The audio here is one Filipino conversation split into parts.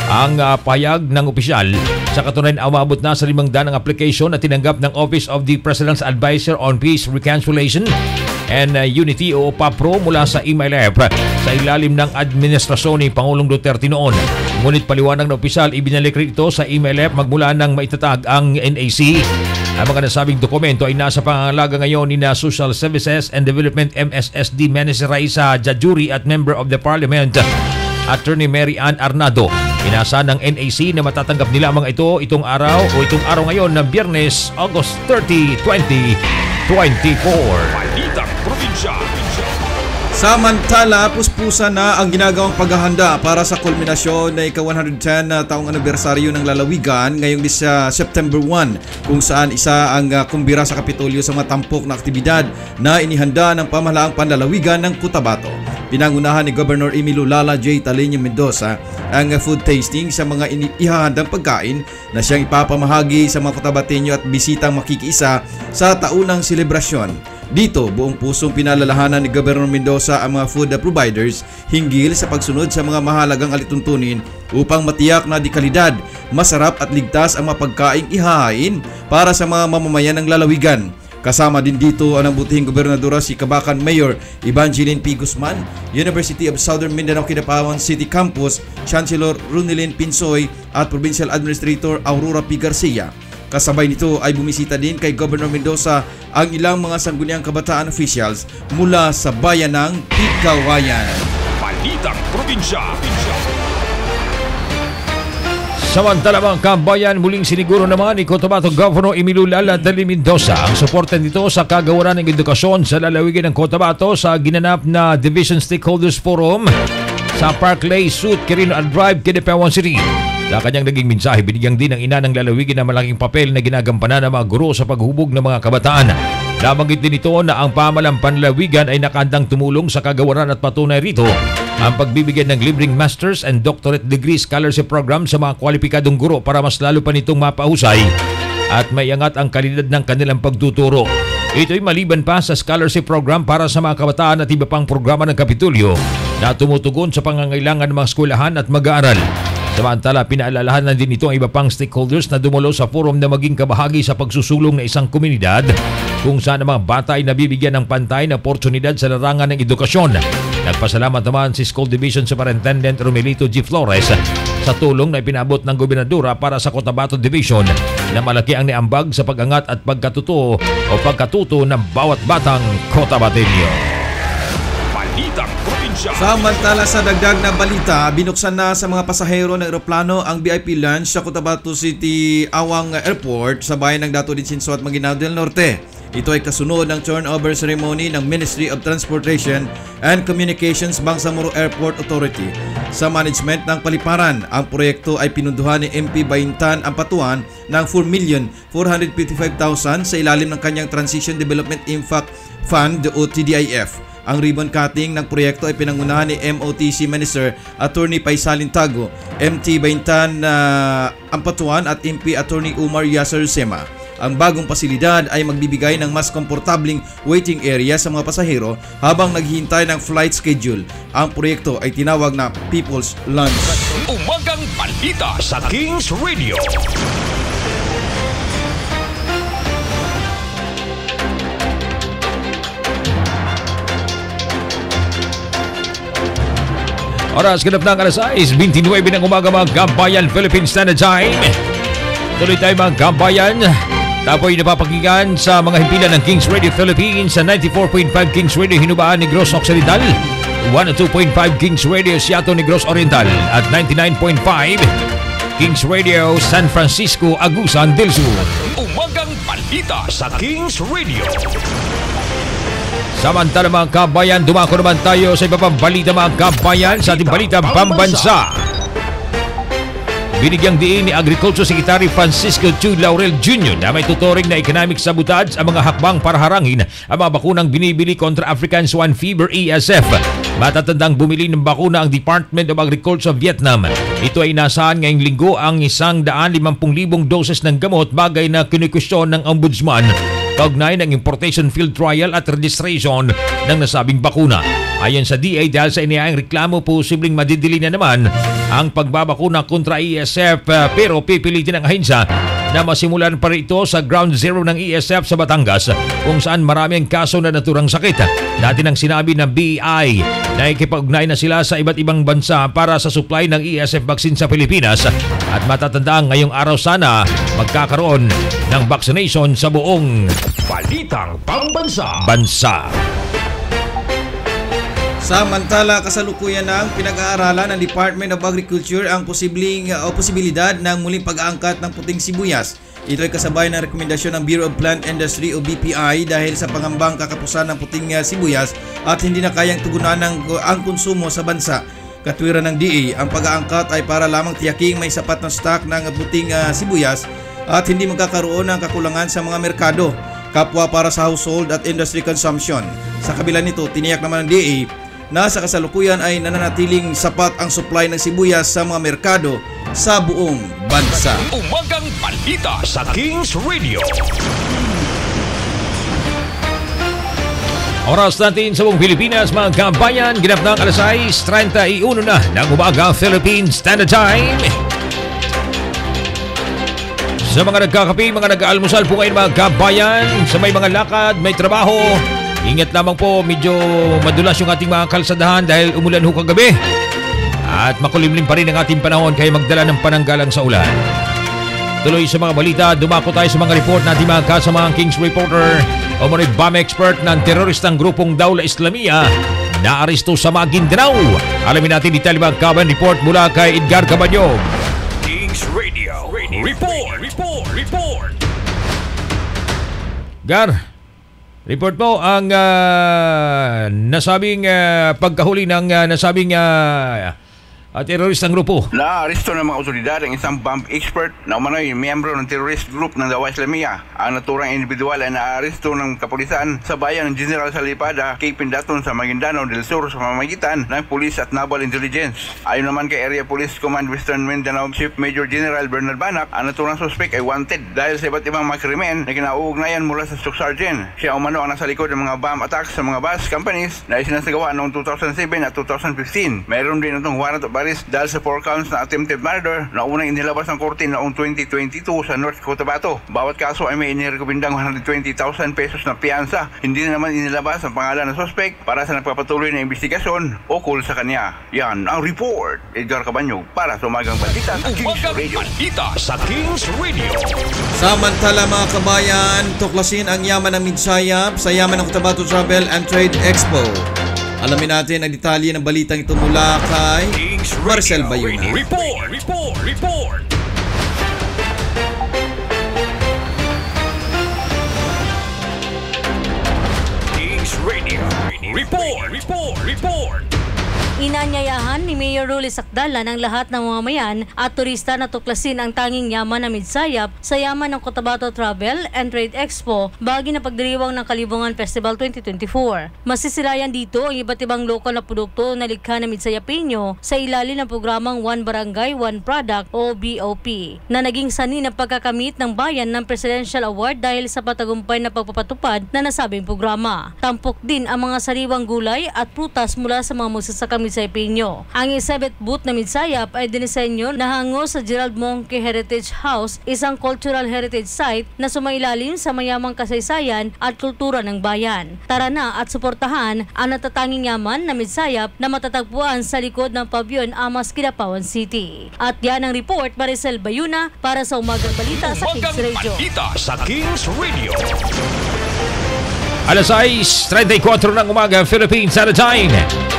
Ang pahayag ng opisyal sa katunayan umabot na sa 500 ang application na tinanggap ng Office of the President's Advisor on Peace, Reconciliation and Unity o PAPRO mula sa IMLF sa ilalim ng administrasyon ni Pangulong Duterte noon. Ngunit paliwanag ng opisyal, ibinalik rin ito sa IMLF magmula nang maitatag ang NAC. Ang mga nasabing dokumento ay nasa pangangalaga ngayon ni Social Services and Development MSSD Manager Raisa Jajuri at Member of the Parliament Attorney Mary Ann Arnado. Inasa ng NAC na matatanggap nila mga ito itong araw ngayon na Biyernes, August 30, 2024. Balitang Probinsya. Samantala, puspusa na ang ginagawang paghahanda para sa kulminasyon na ika-110 na taong anibersaryo ng lalawigan ngayong September 1, kung saan isa ang kumbira sa Kapitolyo sa matampok na aktibidad na inihanda ng pamahalaang panlalawigan ng Cotabato. Pinangunahan ni Governor Emilio Lala J. Taleño Mendoza ang food tasting sa mga ihahandang pagkain na siyang ipapamahagi sa mga Cotabateño at bisitang makikiisa sa taunang selebrasyon. Dito, buong pusong pinalalahanan ni Governor Mendoza ang mga food providers hinggil sa pagsunod sa mga mahalagang alituntunin upang matiyak na di kalidad, masarap at ligtas ang mga pagkaing ihahain para sa mga mamamayan ng lalawigan. Kasama din dito ang nabutihing gobernadora si Kabacan Mayor Evangeline P. Guzman, University of Southern Mindanao Kidapawan City Campus Chancellor Runilyn Pinsoy at Provincial Administrator Aurora P. Garcia. Kasabay nito ay bumisita din kay Governor Mendoza ang ilang mga sangguniang kabataan officials mula sa bayan ng Pigkawayan. Balitang Probinsya. Samantala mga kabayan, muling siniguro naman ni Cotabato Governor Emilio Lala Dali Mendoza ang suporta nito sa kagawaran ng edukasyon sa lalawigan ng Cotabato sa ginanap na Division Stakeholders Forum sa Parkley Suite, Quirino Drive, Kidapawan City. Sa kanyang naging mensahe, binigyan din ng ina ng lalawigan ng malaking papel na ginagampanan ng mga guro sa paghubog ng mga kabataan. Nabanggit din ito na ang pamahalang panlalawigan ay nakahandang tumulong sa kagawaran at patunay rito ang pagbibigay ng libreng master's and doctorate degree scholarship program sa mga kwalipikadong guro para mas lalo pa nitong mapahusay at maiangat ang kalidad ng kanilang pagtuturo. Ito'y maliban pa sa scholarship program para sa mga kabataan at iba pang programa ng Kapitolyo na tumutugon sa pangangailangan ng mga eskwelahan at mag-aaral. Samantala, pinaalalahanan din ito ang iba pang stakeholders na dumalo sa forum na maging kabahagi sa pagsusulong ng isang komunidad kung saan ang mga bata ay nabibigyan ng pantay na oportunidad sa larangan ng edukasyon. Nagpasalamat naman si School Division Superintendent Romelito G. Flores sa tulong na ipinabot ng gobernadora para sa Cotabato Division na malaki ang niambag sa pag-angat at pagkatuto ng bawat batang Cotabateño. Samantala sa dagdag na balita, binuksan na sa mga pasahero ng eroplano ang VIP lounge sa Cotabato City Awang Airport sa bayan ng Dato Dicinso at Maguinao del Norte. Ito ay kasunod ng turnover ceremony ng Ministry of Transportation and Communications Bangsamoro Airport Authority sa management ng paliparan. Ang proyekto ay pinunduhan ni MP Baintan Ampatuan ng 4,455,000 sa ilalim ng kanyang Transition Development Impact Fund o TDIF. Ang ribbon cutting ng proyekto ay pinangunahan ni MOTC Minister Attorney Paisalin Tago, MT Baintan Ampatuan at MP Attorney Umar Yasser Sema. Ang bagong pasilidad ay magbibigay ng mas komportabling waiting area sa mga pasahero habang naghihintay ng flight schedule. Ang proyekto ay tinawag na People's Lunch. Umagang balita sa Kings Radio. Oras ganap ng alas 6:29 ng umaga mga kabayan, Philippine Standard Time. Tuloy tayo mga kabayan. Tapoy napapakinggan sa mga himpilan ng Kings Radio Philippines sa 94.5 Kings Radio Hinubaan Negros Occidental, 102.5 Kings Radio Seattle Negros Oriental at 99.5 Kings Radio San Francisco Agusan del Sur. Umagang balita sa Kings Radio. Samantala mga kabayan, dumako naman tayo sa iba pang balita mga kabayan sa ating balita pambansa. Binigyang diin ni Agriculture Secretary Francisco Chu Laurel Jr. na may tuturing na economic sabotage ang mga hakbang para harangin ang mga bakunang binibili kontra African Swine Fever ASF. Matatandang bumili ng bakuna ang Department of Agriculture of Vietnam. Ito ay inasahan ngayong linggo ang 150,000 doses ng gamot, bagay na kinukwestiyon ng Ombudsman kaugnay ng importation field trial at registration ng nasabing bakuna. Ayon sa DA, dahil sa inihaing reklamo, posibleng madidili na naman ang pagbabakuna kontra ESF, pero pipilitin ng ahensya na masimulan pa rin ito sa ground zero ng ESF sa Batangas, kung saan marami ang kaso na naturang sakit. Dati nang sinabi ng BI na ikipag-ugnay na sila sa iba't ibang bansa para sa supply ng ESF vaccine sa Pilipinas, at matatandaan ngayong araw sana magkakaroon ng vaccination sa buong Balitang Pambansa. Samantala, kasalukuyan ng pinag-aaralan ng Department of Agriculture ang posibilidad ng muling pag-aangkat ng puting sibuyas. Ito ay kasabay ng rekomendasyon ng Bureau of Plant Industry o BPI dahil sa pangambang kakapusan ng puting sibuyas at hindi na kayang tugunan ang konsumo sa bansa. Katwiran ng DA, ang pag-aangkat ay para lamang tiyaking may sapat na stock ng puting sibuyas at hindi magkakaroon ng kakulangan sa mga merkado, kapwa para sa household at industry consumption. Sa kabila nito, tiniyak naman ng DA na sa kasalukuyan ay nananatiling sapat ang supply ng sibuyas sa mga merkado sa buong bansa. Umagang balita sa Kings Radio. Oras natin sa buong Pilipinas, mga kabayan, ginap ng alas 6:31 na ng umaga Philippine Standard Time. Sa mga nagkakape, mga nag-aalmusal po ngayon, mga kabayan, sa may mga lakad, may trabaho, ingat lamang po, medyo madulas yung ating mga kalsadahan dahil umulan ho kagabi. At makulimlim pa rin ang ating panahon, kaya magdala ng pananggalang sa ulan. Tuloy sa mga balita, dumako tayo sa mga report natin mga kasamaang Kings Reporter. Umunay bomb expert ng teroristang grupong Daula Islamia na aresto sa Maguindanao. Alamin natin detalye mga kaban report mula kay Edgar Cabanyog. Kings Radio. Report. Gar, report mo ang nasabing pagkahuli ng nasabing teroristang grupo. Na-aresto ng mga otoridad ang isang bomb expert na umano'y miyembro ng terrorist group ng Daula Islamia. Ang naturang individual ay na-aresto ng kapulisan sa bayan ng General Salipada, Cape Pindaton sa Maguindanao del Sur sa pamamagitan ng Police at Naval Intelligence. Ayon naman kay Area Police Command Western Mindanao Chief Major General Bernard Banak, ang naturang suspect ay wanted dahil sa iba't ibang mga krimen na kinauugnayan mula sa Stock Sergeant. Siya umano ang nasa likod ng mga bomb attacks sa mga bus companies na isinasagawa noong 2007 at 2015. Mayroon din itong warrant of arrest dahil sa 4 counts na attempted murder na unang inilabas ng korte noong 2022 sa North Cotabato. Bawat kaso ay may inirekomendang 120,000 pesos na piyansa. Hindi na naman inilabas ang pangalan ng suspect para sa nagpapatuloy na investigasyon ukol sa kanya. Yan ang report. Edgar Cabanyog para sa Umagang Balita sa Kings Umagang Radio. balita sa Kings Radio. Samantala mga kabayan, tuklasin ang yaman ng Midsayap sa yaman ng Cotabato Travel and Trade Expo. Alamin natin ang detalye ng balitang ito mula kay Kings Marcel Radio. Bayuna. Report. Kings Radio. Report. Inanyayahan ni Mayor Rolly Sacdala ng lahat ng mamamayan at turista na tuklasin ang tanging yaman na Midsayap sa yaman ng Cotabato Travel and Trade Expo bagay na pagdiriwang ng Kalibungan Festival 2024. Masisilayan dito ang iba't ibang lokal na produkto na likha ng Midsayapinyo sa ilalim ng programang One Barangay, One Product o BOP na naging sanhi ng pagkakamit ng bayan ng Presidential Award dahil sa patagumpay na pagpapatupad na nasabing programa. Tampok din ang mga sariwang gulay at prutas mula sa mga magsasakang Midsayapinyo. Ang exhibit booth na Midsayap ay dinisenyo na hango sa Gerald Monkey Heritage House, isang cultural heritage site na sumailalim sa mayamang kasaysayan at kultura ng bayan. Tara na at suportahan ang natatanging yaman na Midsayap na matatagpuan sa likod ng Pavilion Amas, Kidapawan City. At yan ang report, Maricel Bayuna para sa Umagang Balita sa Kings Umagang Radio. balita sa Kings Radio. Alas 6:34 ng umaga Philippine Standard Time.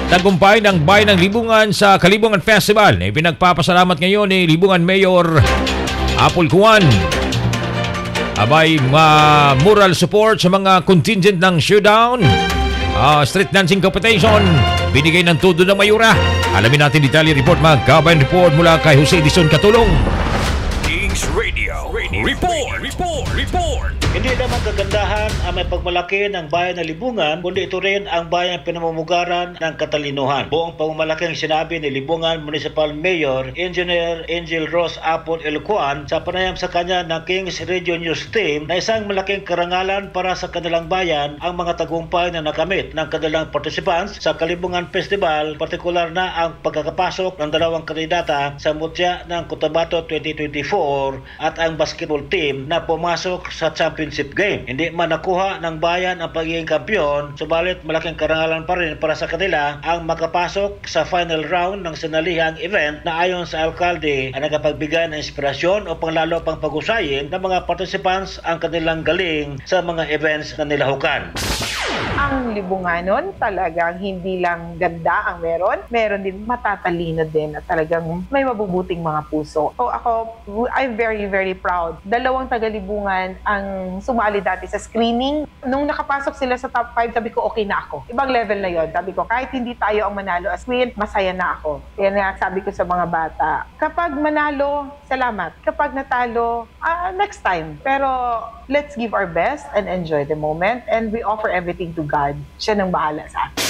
Tagumpay ng Bayan ng Libungan sa Kalibungan Festival. Pinagpapasalamat ngayon ni Libungan Mayor Apol Kuan. Abay, moral support sa mga contingent ng showdown, street dancing competition, binigay ng todo ng Mayura. Alamin natin detalye report, mga kabayan report mula kay Jose Dizon Katulong. Kings Kings Radio. Report. Hindi naman kagandahan ang may pagmalaki ng bayan ng Libungan, kundi ito rin ang bayan pinamumugaran ng katalinuhan. Buong pagmamalaking sinabi ni Libungan Municipal Mayor Engineer Angel Rose Apple Elocuan sa panayam sa kanya ng Kings Radio News Team na isang malaking karangalan para sa kanilang bayan ang mga tagumpay na nakamit ng kanilang participants sa Kalibungan Festival, partikular na ang pagkakapasok ng dalawang kandidata sa mutya ng Cotabato 2024 at ang basketball team na pumasok sa championship game. Hindi man nakuha ng bayan ang pagiging kampiyon, subalit malaking karangalan pa rin para sa kanila ang makapasok sa final round ng sinalihang event na ayon sa alkalde ay nakapagbigay ng inspirasyon o panglalo pang pag-usayin ng mga participants ang kanilang galing sa mga events na nilahukan. Ang Libunganon talagang hindi lang ganda ang meron din matatalino din at talagang may mabubuting mga puso. So ako, I'm very, very proud. Dalawang taga-Libungan ang sumali dati sa screening. Nung nakapasok sila sa top 5, sabi ko okay na ako. Ibang level na yon. Sabi ko kahit hindi tayo ang manalo as queen, masaya na ako. Kaya nga sabi ko sa mga bata, kapag manalo, salamat. Kapag natalo, next time. Pero let's give our best and enjoy the moment and we offer everything to God. Siya nang bahala sa akin.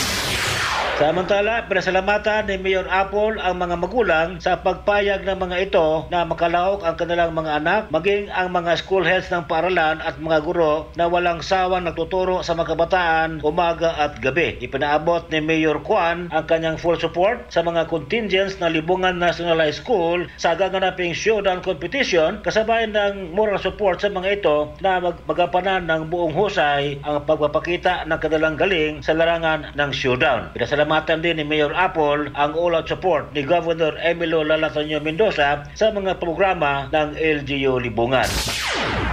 Samantala, pinasalamatan ni Mayor Apple ang mga magulang sa pagpayag ng mga ito na makalahok ang kanilang mga anak, maging ang mga school heads ng paaralan at mga guro na walang sawang nagtuturo sa mga kabataan umaga at gabi. Ipinaabot ni Mayor Juan ang kanyang full support sa mga contingents ng Libungan National High School sa gaganaping showdown competition, kasabay ng moral support sa mga ito na magampanan ng buong husay ang pagpapakita ng kanilang galing sa larangan ng showdown. Pinasalamatan din ni Mayor Apple ang all-out support ni Governor Emilio Lalatoño Mendoza sa mga programa ng LGU Libungan.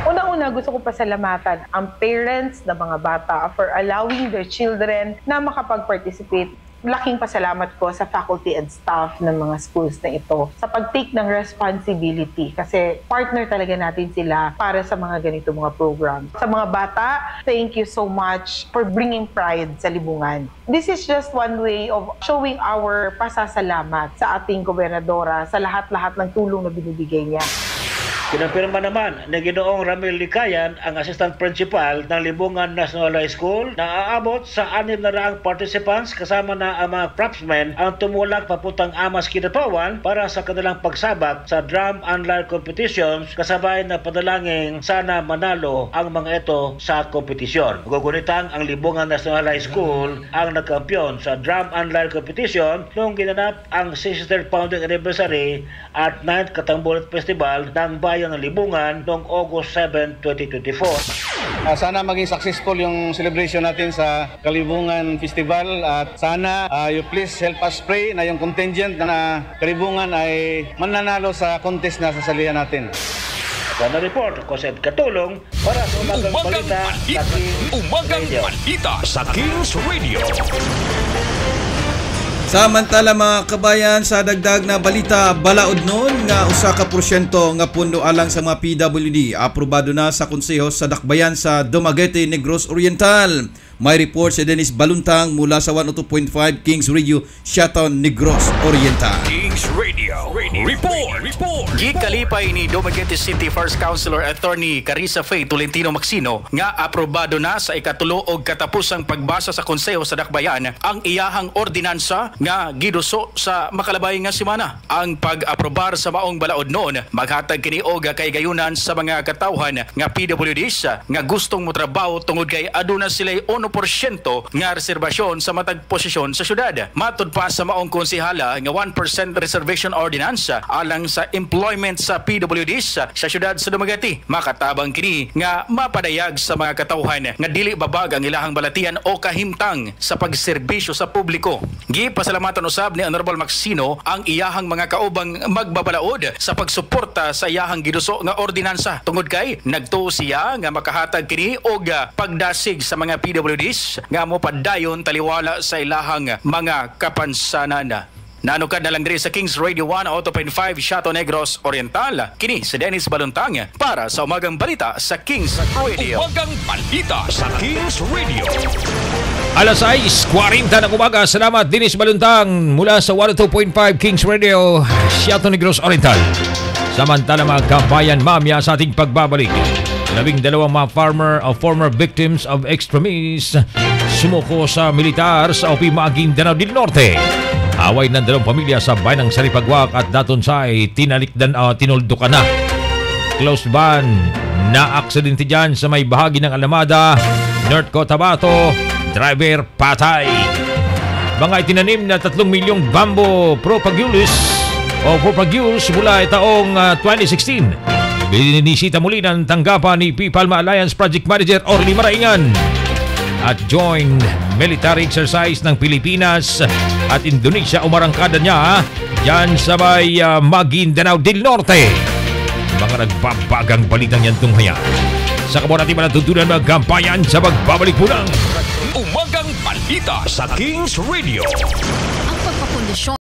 Una-una, gusto ko pasalamatan ang parents ng mga bata for allowing their children na makapag-participate. Laking pasalamat ko sa faculty and staff ng mga schools na ito sa pag-take ng responsibility kasi partner talaga natin sila para sa mga ganito mga program. Sa mga bata, thank you so much for bringing pride sa Libungan. This is just one way of showing our pasasalamat sa ating gobernadora sa lahat-lahat ng tulong na binibigay niya. Kinampirma naman ni Ginoong Ramil Licayan, ang Assistant Principal ng Libungan National High School, na aabot sa 600 participants kasama na ang mga craftsmen ang tumulak papuntang Amas Kidapawan para sa kanilang pagsabak sa drum and lyre competitions, kasabay na padalangin sana manalo ang mga ito sa kompetisyon. Gugunitang ang Libungan National High School ang nagkampiyon sa drum and lyre competition noong ginanap ang 63rd founding anniversary at 9th Katambulit Festival ng Bayan ng Libungan noong August 7, 2024. Sana maging successful yung celebration natin sa Kalibungan Festival at sana you please help us pray na yung contingent na Kalibungan ay mananalo sa contest na sasalihan natin. Sana report ko sa Katulong para sa Umagang Balita sa Kings Radio. Samantala mga kabayan, sa dagdag na balita, balaod nun nga 1% nga pundo alang sa mga PWD aprobado na sa konseho sa dakbayan sa Dumaguete, Negros Oriental. May report si Dennis Baluntang mula sa 102.5 Kings Radio, Shatown, Negros Oriental. Kings Radio. Report. Gikalipay ni Dumaguete City First Councilor Attorney Carissa Faye Tolentino Maxino nga aprobado na sa ikatulo og katapusang pagbasa sa konseho sa dakbayan ang iyahang ordinansa nga giduso sa makalabay nga semana. Ang pag-aprobar sa maong balaod noon maghatag kini og kaygayunan sa mga katawhan nga PWDs nga gustong motrabaho tungod kay aduna sila'y 1% nga reserbasyon sa matag posisyon sa syudad. Matud pa sa maong konsehala nga 1% reservation ordinance alang sa employment sa PWDs sa syudad sa Dumaguete. Makatabang kini nga mapadayag sa mga katawhan nga dili babag ang ilahang balatian o kahimtang sa pagserbisyo sa publiko. Gipasalamatan usab ni Honorable Maxino ang iyahang mga kaubang magbabalaod sa pagsuporta sa iyahang giduso nga ordinansa tungod kay nagtuo siya nga makahatag kini og pagdasig sa mga PWDs nga mopadayon taliwala sa ilahang mga kapansanan. Nanukad na lang diri sa Kings Radio 102.5 Shatown, Negros Oriental. Kini si Dennis Baluntang para sa Umagang Balita sa Kings Radio. Umagang Balita sa Kings Radio. Alas 6:40 ng umaga. Salamat Dennis Baluntang mula sa 102.5 Kings Radio, Shatown, Negros Oriental. Samantala mga kabayan, mamaya sa ating pagbabalik, 12 mga former victims of extremism sumuko sa militar sa OP Maguindanao del Norte. Away ng dalawang pamilya sa bayan ng Saripagwak at Datunsay, tinuldo ka na. Close van na aksidente dyan sa may bahagi ng Alamada, North Cotabato, driver patay. Mga itinanim na 3 milyong bamboo propagules mula taong 2016. Binisita muli ng tanggapan ni Palma Alliance Project Manager Orly Maraingan. At joint military exercise ng Pilipinas at Indonesia umarangkada niya dyan sa may Maguindanao del Norte. Mga nagbabagang balitang yan tunghaya. Sa kamo natin malatutunan mga kampayan sa pagbabalik po ng Umagang balita sa Kings Radio. Ang pagpapundisyon